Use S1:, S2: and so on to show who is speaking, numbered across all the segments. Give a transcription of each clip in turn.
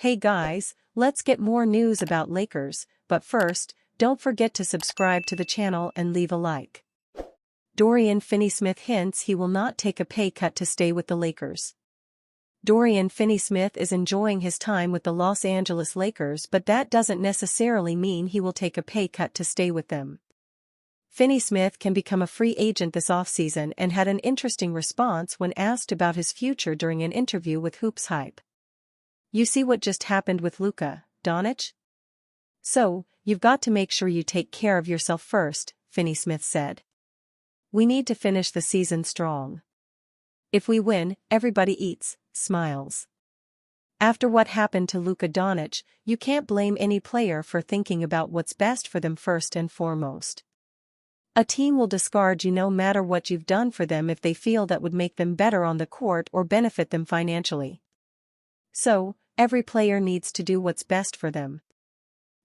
S1: Hey guys, let's get more news about Lakers, but first, don't forget to subscribe to the channel and leave a like. Dorian Finney-Smith hints he will not take a pay cut to stay with the Lakers. Dorian Finney-Smith is enjoying his time with the Los Angeles Lakers, but that doesn't necessarily mean he will take a pay cut to stay with them. Finney-Smith can become a free agent this offseason and had an interesting response when asked about his future during an interview with Hoops Hype. You see what just happened with Luka Doncic? So, you've got to make sure you take care of yourself first, Finney-Smith said. We need to finish the season strong. If we win, everybody eats, smiles. After what happened to Luka Doncic, you can't blame any player for thinking about what's best for them first and foremost. A team will discard you no matter what you've done for them if they feel that would make them better on the court or benefit them financially. So, every player needs to do what's best for them.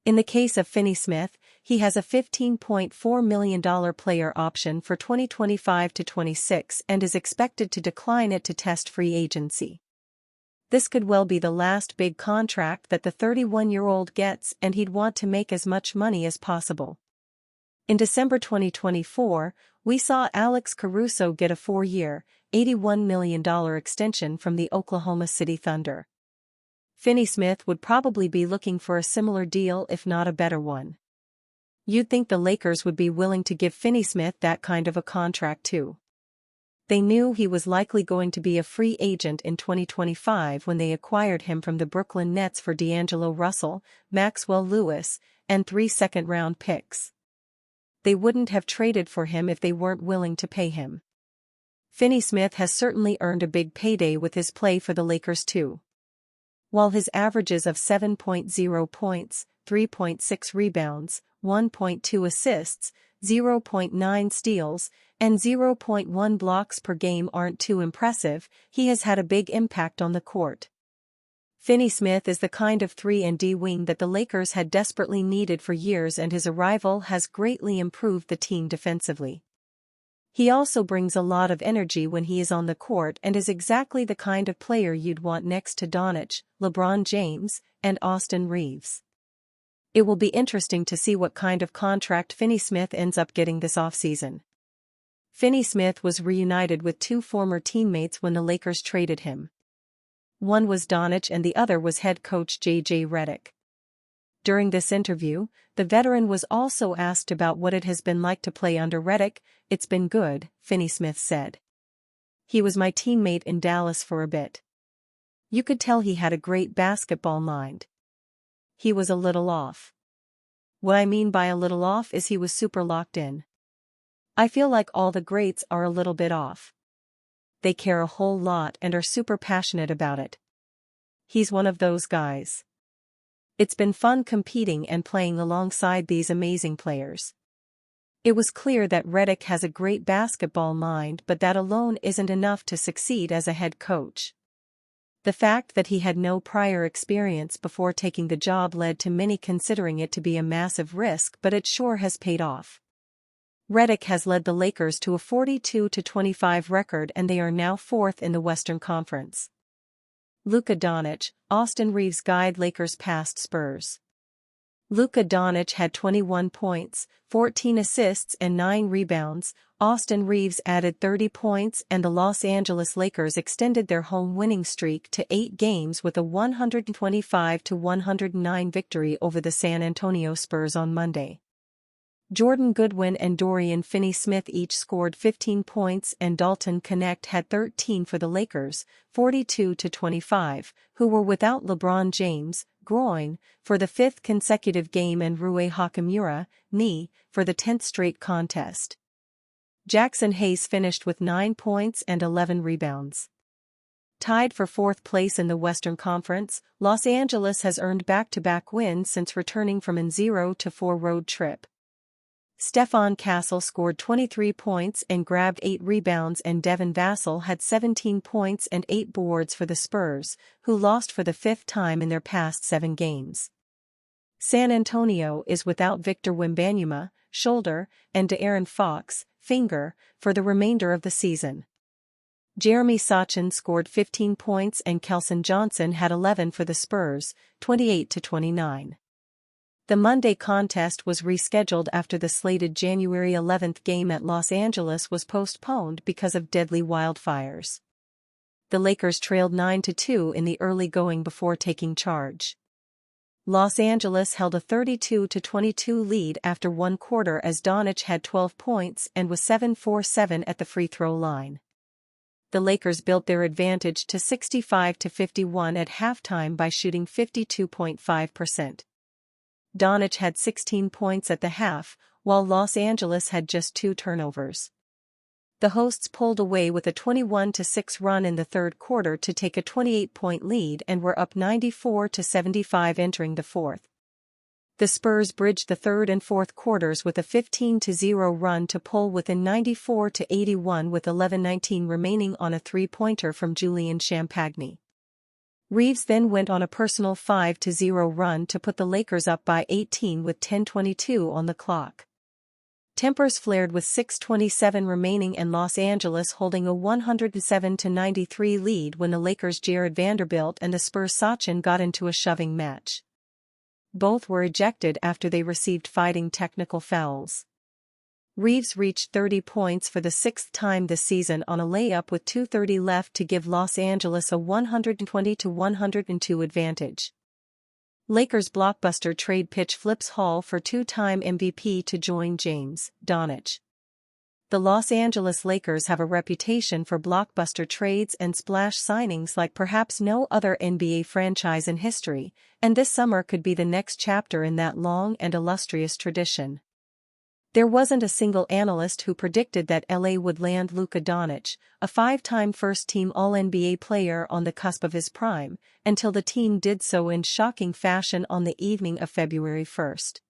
S1: In the case of Finney-Smith, he has a $15.4 million player option for 2025-26 and is expected to decline it to test free agency. This could well be the last big contract that the 31-year-old gets, and he'd want to make as much money as possible. In December 2024, we saw Alex Caruso get a 4-year, $81 million extension from the Oklahoma City Thunder. Finney-Smith would probably be looking for a similar deal if not a better one. You'd think the Lakers would be willing to give Finney-Smith that kind of a contract too. They knew he was likely going to be a free agent in 2025 when they acquired him from the Brooklyn Nets for D'Angelo Russell, Maxwell Lewis, and 3 second-round picks. They wouldn't have traded for him if they weren't willing to pay him. Finney-Smith has certainly earned a big payday with his play for the Lakers too. While his averages of 7.0 points, 3.6 rebounds, 1.2 assists, 0.9 steals, and 0.1 blocks per game aren't too impressive, he has had a big impact on the court. Finney-Smith is the kind of 3-and-D wing that the Lakers had desperately needed for years, and his arrival has greatly improved the team defensively. He also brings a lot of energy when he is on the court and is exactly the kind of player you'd want next to Doncic, LeBron James, and Austin Reeves. It will be interesting to see what kind of contract Finney-Smith ends up getting this offseason. Finney-Smith was reunited with 2 former teammates when the Lakers traded him. One was Doncic and the other was head coach JJ Redick. During this interview, the veteran was also asked about what it has been like to play under Redick. It's been good, Finney-Smith said. He was my teammate in Dallas for a bit. You could tell he had a great basketball mind. He was a little off. What I mean by a little off is he was super locked in. I feel like all the greats are a little bit off. They care a whole lot and are super passionate about it. He's one of those guys. It's been fun competing and playing alongside these amazing players. It was clear that Redick has a great basketball mind, but that alone isn't enough to succeed as a head coach. The fact that he had no prior experience before taking the job led to many considering it to be a massive risk, but it sure has paid off. Redick has led the Lakers to a 42-25 record, and they are now 4th in the Western Conference. Luka Doncic, Austin Reeves guide Lakers past Spurs. Luka Doncic had 21 points, 14 assists and 9 rebounds. Austin Reeves added 30 points, and the Los Angeles Lakers extended their home winning streak to 8 games with a 125-109 victory over the San Antonio Spurs on Monday. Jordan Goodwin and Dorian Finney-Smith each scored 15 points, and Dalton Knecht had 13 for the Lakers, 42-25, who were without LeBron James, groin, for the 5th consecutive game, and Rui Hachimura, knee, for the 10th straight contest. Jackson Hayes finished with 9 points and 11 rebounds. Tied for 4th place in the Western Conference, Los Angeles has earned back-to-back wins since returning from an 0-4 road trip. Stephon Castle scored 23 points and grabbed 8 rebounds, and Devin Vassell had 17 points and 8 boards for the Spurs, who lost for the 5th time in their past 7 games. San Antonio is without Victor Wembanyama, shoulder, and De'Aaron Fox, finger, for the remainder of the season. Jeremy Sochan scored 15 points and Kelson Johnson had 11 for the Spurs, 28-29. The Monday contest was rescheduled after the slated January 11th game at Los Angeles was postponed because of deadly wildfires. The Lakers trailed 9-2 in the early going before taking charge. Los Angeles held a 32-22 lead after one quarter as Doncic had 12 points and was 7-for-7 at the free throw line. The Lakers built their advantage to 65-51 at halftime by shooting 52.5%. Doncic had 16 points at the half, while Los Angeles had just 2 turnovers. The hosts pulled away with a 21-6 run in the third quarter to take a 28-point lead and were up 94-75 entering the fourth. The Spurs bridged the third and fourth quarters with a 15-0 run to pull within 94-81 with 11:19 remaining on a three-pointer from Julian Champagny. Reeves then went on a personal 5-0 run to put the Lakers up by 18 with 10:22 on the clock. Tempers flared with 6:27 remaining and Los Angeles holding a 107-93 lead when the Lakers' Jared Vanderbilt and the Spurs' Sochan got into a shoving match. Both were ejected after they received fighting technical fouls. Reeves reached 30 points for the sixth time this season on a layup with 2:30 left to give Los Angeles a 120-102 advantage. Lakers blockbuster trade pitch flips Hall for two-time MVP to join James Doncic. The Los Angeles Lakers have a reputation for blockbuster trades and splash signings like perhaps no other NBA franchise in history, and this summer could be the next chapter in that long and illustrious tradition. There wasn't a single analyst who predicted that LA would land Luka Doncic, a 5-time first-team All-NBA player on the cusp of his prime, until the team did so in shocking fashion on the evening of February 1st.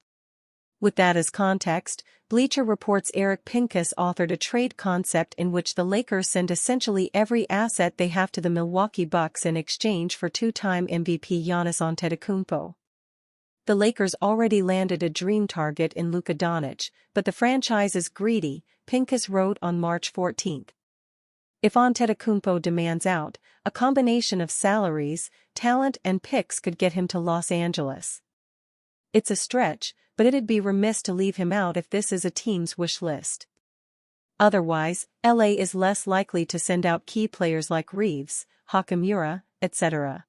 S1: With that as context, Bleacher Report's Eric Pincus authored a trade concept in which the Lakers send essentially every asset they have to the Milwaukee Bucks in exchange for two-time MVP Giannis Antetokounmpo. The Lakers already landed a dream target in Luka Doncic, but the franchise is greedy, Pincus wrote on March 14. If Antetokounmpo demands out, a combination of salaries, talent and picks could get him to Los Angeles. It's a stretch, but it'd be remiss to leave him out if this is a team's wish list. Otherwise, LA is less likely to send out key players like Reeves, Hachimura, etc.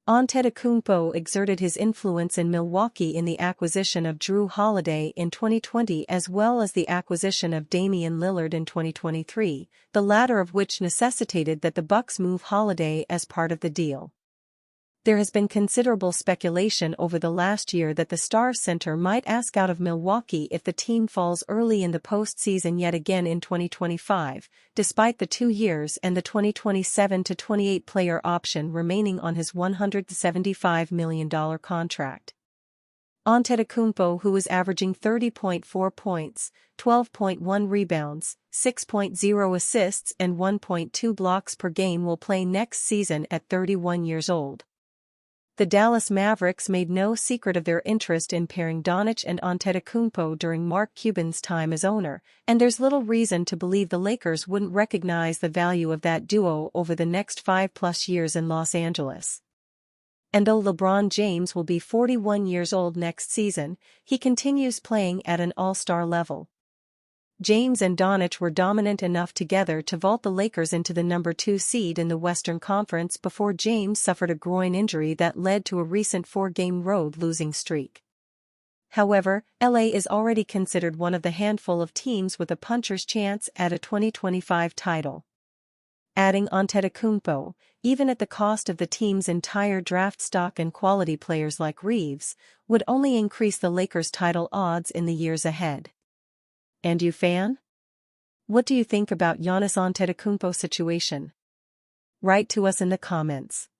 S1: Antetokounmpo exerted his influence in Milwaukee in the acquisition of Drew Holiday in 2020 as well as the acquisition of Damian Lillard in 2023, the latter of which necessitated that the Bucks move Holiday as part of the deal. There has been considerable speculation over the last year that the Star Center might ask out of Milwaukee if the team falls early in the postseason yet again in 2025, despite the 2 years and the 2027-28 player option remaining on his $175 million contract. Antetokounmpo, who is averaging 30.4 points, 12.1 rebounds, 6.0 assists and 1.2 blocks per game will play next season at 31 years old. The Dallas Mavericks made no secret of their interest in pairing Doncic and Antetokounmpo during Mark Cuban's time as owner, and there's little reason to believe the Lakers wouldn't recognize the value of that duo over the next 5+ years in Los Angeles. And though LeBron James will be 41 years old next season, he continues playing at an all-star level. James and Doncic were dominant enough together to vault the Lakers into the number 2 seed in the Western Conference before James suffered a groin injury that led to a recent 4-game road losing streak. However, LA is already considered one of the handful of teams with a puncher's chance at a 2025 title. Adding Antetokounmpo, even at the cost of the team's entire draft stock and quality players like Reeves, would only increase the Lakers' title odds in the years ahead. And you fan? What do you think about Giannis Antetokounmpo situation? Write to us in the comments.